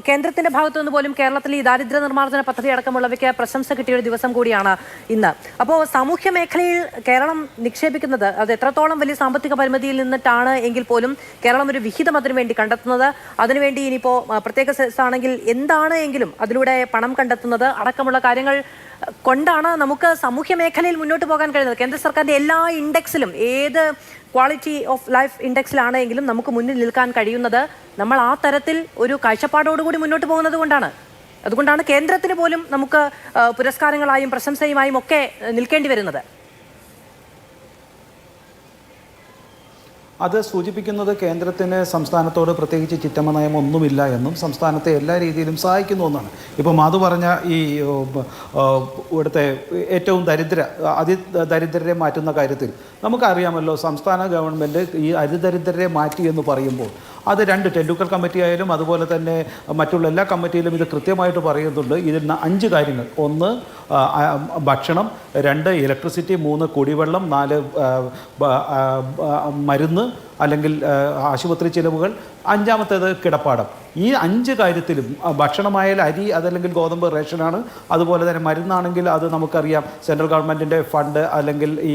കേന്ദ്രത്തിന്റെ ഭാഗത്തുനിന്ന് പോലും കേരളത്തിൽ ഈ ദാരിദ്ര്യ നിർമ്മാർജ്ജന പദ്ധതി അടക്കമുള്ളവയ്ക്ക് പ്രശംസ കിട്ടിയ ഒരു ദിവസം കൂടിയാണ് ഇന്ന്. അപ്പോൾ സാമൂഹ്യ മേഖലയിൽ കേരളം നിക്ഷേപിക്കുന്നത് അത് എത്രത്തോളം വലിയ സാമ്പത്തിക പരിമിതിയിൽ നിന്നിട്ടാണ് എങ്കിൽ പോലും കേരളം ഒരു വിഹിതം അതിനു വേണ്ടി കണ്ടെത്തുന്നത്, അതിനുവേണ്ടി ഇനിയിപ്പോൾ പ്രത്യേക സെസ് ആണെങ്കിൽ എന്താണ് എങ്കിലും അതിലൂടെ പണം കണ്ടെത്തുന്നത് അടക്കമുള്ള കാര്യങ്ങൾ കൊണ്ടാണ് നമുക്ക് സാമൂഹ്യ മേഖലയിൽ മുന്നോട്ട് പോകാൻ കഴിയുന്നത്. കേന്ദ്ര സർക്കാരിന്റെ എല്ലാ ഇൻഡെക്സിലും ഏത് ക്വാളിറ്റി ഓഫ് ലൈഫ് ഇൻഡെക്സിലാണെങ്കിലും നമുക്ക് മുന്നിൽ നിൽക്കാൻ കഴിയുന്നത് നമ്മൾ ആ തരത്തിൽ ഒരു കാഴ്ചപ്പാടോടുകൂടി മുന്നോട്ട് പോകുന്നത് കൊണ്ടാണ്. അതുകൊണ്ടാണ് കേന്ദ്രത്തിന് പോലും നമുക്ക് പുരസ്കാരങ്ങളായും പ്രശംസയുമായും ഒക്കെ നിൽക്കേണ്ടി വരുന്നത്. അത് സൂചിപ്പിക്കുന്നത് കേന്ദ്രത്തിന് സംസ്ഥാനത്തോട് പ്രത്യേകിച്ച് ചിറ്റമ്മ നയം ഒന്നുമില്ല എന്നും സംസ്ഥാനത്തെ എല്ലാ രീതിയിലും സഹായിക്കുന്നു എന്നാണ്. ഇപ്പോൾ മാധു പറഞ്ഞ ഈ ഇവിടുത്തെ ഏറ്റവും അതിദരിദ്രരെ മാറ്റുന്ന കാര്യത്തിൽ നമുക്കറിയാമല്ലോ, സംസ്ഥാന ഗവൺമെൻറ് ഈ അതിദരിദ്രരെ മാറ്റി എന്ന് പറയുമ്പോൾ അത് രണ്ട് ടെൻഡുക്കർ കമ്മിറ്റി ആയാലും അതുപോലെ തന്നെ മറ്റുള്ള എല്ലാ കമ്മിറ്റിയിലും ഇത് കൃത്യമായിട്ട് പറയുന്നുണ്ട്. ഇതിൽ 5 കാര്യങ്ങൾ: 1 ഭക്ഷണം, 2 ഇലക്ട്രിസിറ്റി, 3 കുടിവെള്ളം, 4 മരുന്ന് അല്ലെങ്കിൽ ആശുപത്രി ചിലവുകൾ, 5-മത്തേത് കിടപ്പാടം. ഈ 5 കാര്യത്തിലും ഭക്ഷണമായാൽ അരി, അതല്ലെങ്കിൽ ഗോതമ്പ് റേഷനാണ്. അതുപോലെ തന്നെ മരുന്നാണെങ്കിൽ അത് നമുക്കറിയാം സെൻട്രൽ ഗവൺമെൻറ്റിൻ്റെ ഫണ്ട് അല്ലെങ്കിൽ ഈ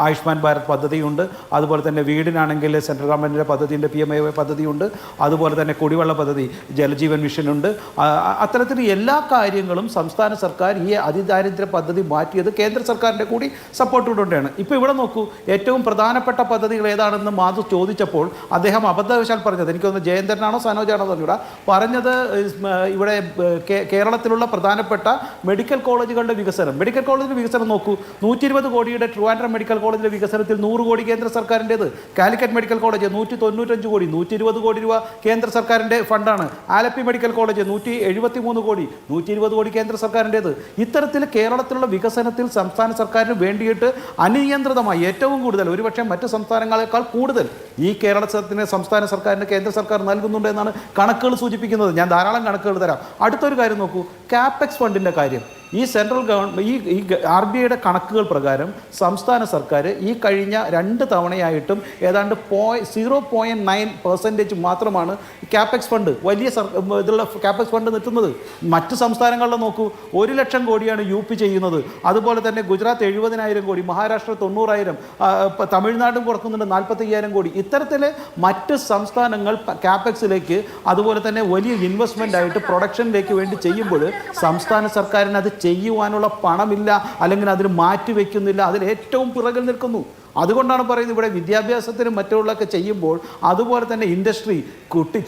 ആയുഷ്മാൻ ഭാരത് പദ്ധതിയുണ്ട്. അതുപോലെ തന്നെ വീടിനാണെങ്കിൽ സെൻട്രൽ ഗവൺമെൻറ്റിൻ്റെ പദ്ധതിയുണ്ട്, PMAY പദ്ധതിയുണ്ട്. അതുപോലെ തന്നെ കുടിവെള്ള പദ്ധതി, ജലജീവൻ മിഷനുണ്ട്. അത്തരത്തിൽ എല്ലാ കാര്യങ്ങളും സംസ്ഥാന സർക്കാർ ഈ അതിദാരിദ്ര്യ പദ്ധതി മാറ്റിയത് കേന്ദ്ര സർക്കാരിൻ്റെ കൂടി സപ്പോർട്ടോടുകൂടിയാണ്. ഇപ്പോൾ ഇവിടെ നോക്കൂ, ഏറ്റവും പ്രധാനപ്പെട്ട പദ്ധതികൾ ഏതാണെന്ന് മാധു ചോദിച്ചപ്പോൾ അദ്ദേഹം അബദ്ധവശാൽ പറഞ്ഞത്, എനിക്കൊന്ന് ജയന്തനാണോ സനോജാണോ പറഞ്ഞൂടാ, പറഞ്ഞത് ഇവിടെ കേരളത്തിലുള്ള പ്രധാനപ്പെട്ട മെഡിക്കൽ കോളേജുകളുടെ വികസനം. മെഡിക്കൽ കോളേജിൻ്റെ വികസനം നോക്കൂ, 120 കോടിയുടെ ട്രിവാൻഡ്രം മെഡിക്കൽ കോളേജിൻ്റെ വികസനത്തിൽ 100 കോടി കേന്ദ്ര സർക്കാരിൻ്റേത്. കാലിക്കറ്റ് മെഡിക്കൽ കോളേജ് 195 കോടി, 120 കോടി രൂപ കേന്ദ്ര സർക്കാരിൻ്റെ ഫണ്ടാണ്. ആലപ്പി മെഡിക്കൽ കോളേജ് 173 കോടി, 120 കോടി കേന്ദ്ര സർക്കാരിൻ്റേത്. ഇത്തരത്തിൽ കേരളത്തിലുള്ള വികസനത്തിൽ സംസ്ഥാന സർക്കാരിന് വേണ്ടിയിട്ട് അനിയന്ത്രിതമായി ഏറ്റവും കൂടുതൽ, ഒരുപക്ഷെ മറ്റ് സംസ്ഥാനങ്ങളെക്കാൾ കൂടുതൽ ഈ കേരളത്തിന് സംസ്ഥാന സർക്കാരിന് കേന്ദ്ര സർക്കാർ നൽകുന്നുണ്ട് എന്നാണ് കണക്കുകൾ സൂചിപ്പിക്കുന്നത്. ഞാൻ ധാരാളം കണക്കുകൾ തരാം. അടുത്തൊരു കാര്യം നോക്കൂ, കാപ്പെക്സ് ഫണ്ടിൻ്റെ കാര്യം. ഈ സെൻട്രൽ ഗവൺമെൻറ് ഈ RBIയുടെ കണക്കുകൾ പ്രകാരം സംസ്ഥാന സർക്കാർ ഈ കഴിഞ്ഞ 2 തവണയായിട്ടും ഏതാണ്ട് 0.9% മാത്രമാണ് കാപ്പെക്സ് ഫണ്ട്, വലിയ ഇതിലുള്ള കാപ്പെക്സ് ഫണ്ട് നിൽക്കുന്നത്. മറ്റ് സംസ്ഥാനങ്ങളിലെ നോക്കൂ, 1 ലക്ഷം കോടിയാണ് UP ചെയ്യുന്നത്. അതുപോലെ തന്നെ ഗുജറാത്ത് 70,000 കോടി, മഹാരാഷ്ട്ര 90,000, തമിഴ്നാടും കൊടുക്കുന്നുണ്ട് 45,000 കോടി. ഇത്തരത്തിൽ മറ്റ് സംസ്ഥാനങ്ങൾ കാപ്പെക്സിലേക്ക് അതുപോലെ തന്നെ വലിയ ഇൻവെസ്റ്റ്മെൻ്റ് ആയിട്ട് പ്രൊഡക്ഷനിലേക്ക് വേണ്ടി ചെയ്യുമ്പോൾ സംസ്ഥാന സർക്കാരിന് അത് ചെയ്യുവാനുള്ള പണമില്ല, അല്ലെങ്കിൽ അതിന് മാറ്റിവെക്കുന്നില്ല, അതിൽ ഏറ്റവും പിറകിൽ നിൽക്കുന്നു. അതുകൊണ്ടാണ് പറയുന്നത്, ഇവിടെ വിദ്യാഭ്യാസത്തിനും മറ്റുള്ളതൊക്കെ ചെയ്യുമ്പോൾ അതുപോലെ തന്നെ ഇൻഡസ്ട്രി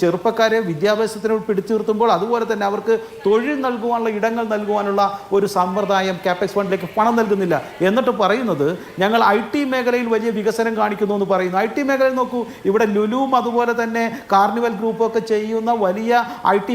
ചെറുപ്പക്കാരെ വിദ്യാഭ്യാസത്തിന് പിടിച്ചു നിർത്തുമ്പോൾ അതുപോലെ തന്നെ അവർക്ക് തൊഴിൽ നൽകുവാനുള്ള ഇടങ്ങൾ നൽകുവാനുള്ള ഒരു സമ്പ്രദായം കാപ്പെക്സ് ഫണ്ടിലേക്ക് പണം നൽകുന്നില്ല. എന്നിട്ട് പറയുന്നത് ഞങ്ങൾ IT മേഖലയിൽ വലിയ വികസനം കാണിക്കുന്നു എന്ന് പറയുന്നു. IT മേഖലയിൽ നോക്കൂ, ഇവിടെ ലുലുവും അതുപോലെ തന്നെ കാർണിവൽ ഗ്രൂപ്പൊക്കെ ചെയ്യുന്ന വലിയ IT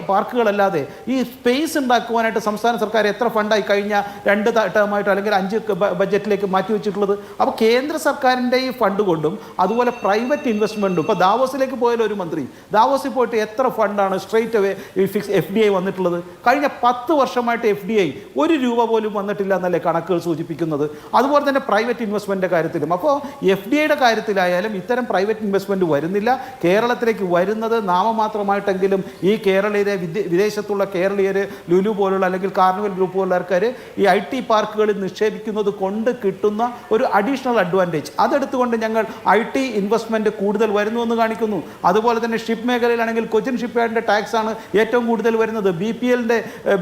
പാർക്കുകളല്ലാതെ ഈ സ്പേസ് ഉണ്ടാക്കുവാനായിട്ട് സംസ്ഥാന സർക്കാർ എത്ര ഫണ്ടായി കഴിഞ്ഞ 2 ടേമായിട്ട് അല്ലെങ്കിൽ 5 ബജറ്റിലേക്ക് മാറ്റിവെച്ചിട്ടുള്ളത്? അപ്പോൾ കേന്ദ്ര സർക്കാരിൻ്റെ ഈ ഫണ്ട് കൊണ്ടും അതുപോലെ പ്രൈവറ്റ് ഇൻവെസ്റ്റ്മെൻറ്റും, ഇപ്പോൾ ദാവോസിലേക്ക് പോയാൽ ഒരു മന്ത്രി ദാവോസിൽ പോയിട്ട് എത്ര ഫണ്ടാണ് സ്ട്രെയിറ്റ് അവേ ഈ FDI വന്നിട്ടുള്ളത്? കഴിഞ്ഞ 10 വർഷമായിട്ട് FDI 1 രൂപ പോലും വന്നിട്ടില്ല എന്നല്ലേ കണക്കുകൾ സൂചിപ്പിക്കുന്നത്. അതുപോലെ തന്നെ പ്രൈവറ്റ് ഇൻവെസ്റ്റ്മെൻറ്റിൻ്റെ കാര്യത്തിലും. അപ്പോൾ FDIയുടെ കാര്യത്തിലായാലും ഇത്തരം പ്രൈവറ്റ് ഇൻവെസ്റ്റ്മെൻറ്റ് വരുന്നില്ല. കേരളത്തിലേക്ക് വരുന്നത് നാമമാത്രമായിട്ടെങ്കിലും ഈ കേരളീയരെ, വിദേശത്തുള്ള കേരളീയർ ലുലു പോലുള്ള അല്ലെങ്കിൽ കാർണിവൽ ഗ്രൂപ്പ് പോലുള്ള ആൾക്കാർ ഈ IT പാർക്കുകളിൽ നിക്ഷേപിക്കുന്നത് കൊണ്ട് കിട്ടുന്ന ഒരു അഡീഷണൽ അഡ്വാൻറ്റേജ്, അതെടുത്തുകൊണ്ട് ഞങ്ങൾ IT ഇൻവെസ്റ്റ്മെൻറ്റ് കൂടുതൽ വരുന്നു എന്ന് കാണിക്കുന്നു. അതുപോലെ തന്നെ ഷിപ്പ് മേഖലയിലാണെങ്കിൽ കൊച്ചിൻ ഷിപ്പ് യാർഡിൻ്റെ ടാക്സാണ് ഏറ്റവും കൂടുതൽ വരുന്നത്.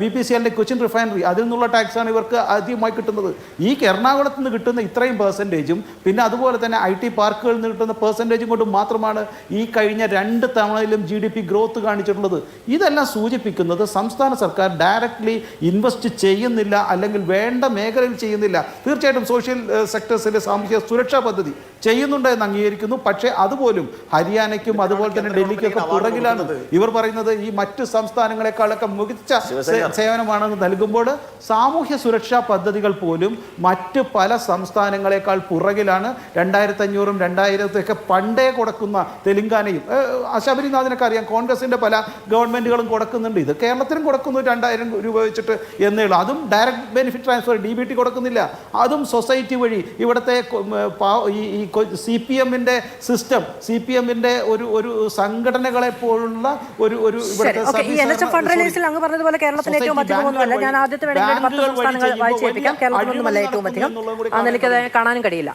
BPCLൻ്റെ കൊച്ചിൻ റിഫൈനറി, അതിൽ നിന്നുള്ള ടാക്സാണ് ഇവർക്ക് അധികമായി കിട്ടുന്നത്. ഈ എറണാകുളത്ത് നിന്ന് കിട്ടുന്ന ഇത്രയും പെർസെൻറ്റേജും പിന്നെ അതുപോലെ തന്നെ IT പാർക്കുകളിൽ നിന്ന് കിട്ടുന്ന പെർസെൻറ്റേജും കൊണ്ട് മാത്രമാണ് ഈ കഴിഞ്ഞ 2 തവണയിലും GDP ഗ്രോത്ത് കാണിച്ചിട്ടുള്ളത്. ഇതെല്ലാം സൂചിപ്പിക്കുന്നത് സംസ്ഥാന സർക്കാർ ഡയറക്റ്റ്ലി ഇൻവെസ്റ്റ് ചെയ്യുന്നില്ല, അല്ലെങ്കിൽ വേണ്ട മേഖലയിൽ ചെയ്യുന്നില്ല. തീർച്ചയായിട്ടും സോഷ്യൽ സെക്ടേഴ്സിലെ സാമൂഹ്യ സുരക്ഷാ പദ്ധതി ചെയ്യുന്നുണ്ട് എന്ന് അംഗീകരിക്കുന്നു. പക്ഷേ അതുപോലും ഹരിയാനയ്ക്കും അതുപോലെ തന്നെ ഡൽഹിക്കൊക്കെ പുറകിലാണ്. ഇവർ പറയുന്നത് ഈ മറ്റ് സംസ്ഥാനങ്ങളെക്കാളൊക്കെ മികച്ച സേവനമാണെന്ന് നൽകുമ്പോൾ സാമൂഹ്യ സുരക്ഷാ പദ്ധതികൾ പോലും മറ്റ് പല സംസ്ഥാനങ്ങളെക്കാൾ പുറകിലാണ്. 2,500-ഉം 2,000-ഒക്കെ പണ്ടേ കൊടുക്കുന്ന തെലങ്കാനയും ശബരിനാഥിനൊക്കെ അറിയാം, കോൺഗ്രസിൻ്റെ പല ഗവൺമെൻറ്റുകളും കൊടുക്കുന്നുണ്ട്. ഇത് കേരളത്തിനും കൊടുക്കുന്നു 2,000 രൂപ വെച്ചിട്ട് എന്നേ ഉള്ളൂ. അതും ഡയറക്റ്റ് ബെനിഫിറ്റ് ട്രാൻസ്ഫർ DBT കൊടുക്കുന്നില്ല. അതും സൊസൈറ്റി വഴി ഇവിടുത്തെ ഈ CPM-ന്റെ സിസ്റ്റം, CPM-ന്റെ ഒരു സംഘടനകളെ പോലുള്ള ഒരു ഈ NHF ഫണ്ട് റിലീസിൽ അങ്ങ് പറഞ്ഞതുപോലെ കേരളത്തിൽ ഏറ്റവും അധികമൊന്നുമല്ല. ഞാൻ ആദ്യത്തെ വേണമെങ്കിൽ 10 സംസ്ഥാനങ്ങൾ വായിച്ചേൽപ്പിക്കാം. കേരളത്തിലൊന്നുമല്ല ഏറ്റവും അധികം. ആ നിലയ്ക്ക് കാണാനും കഴിയില്ല.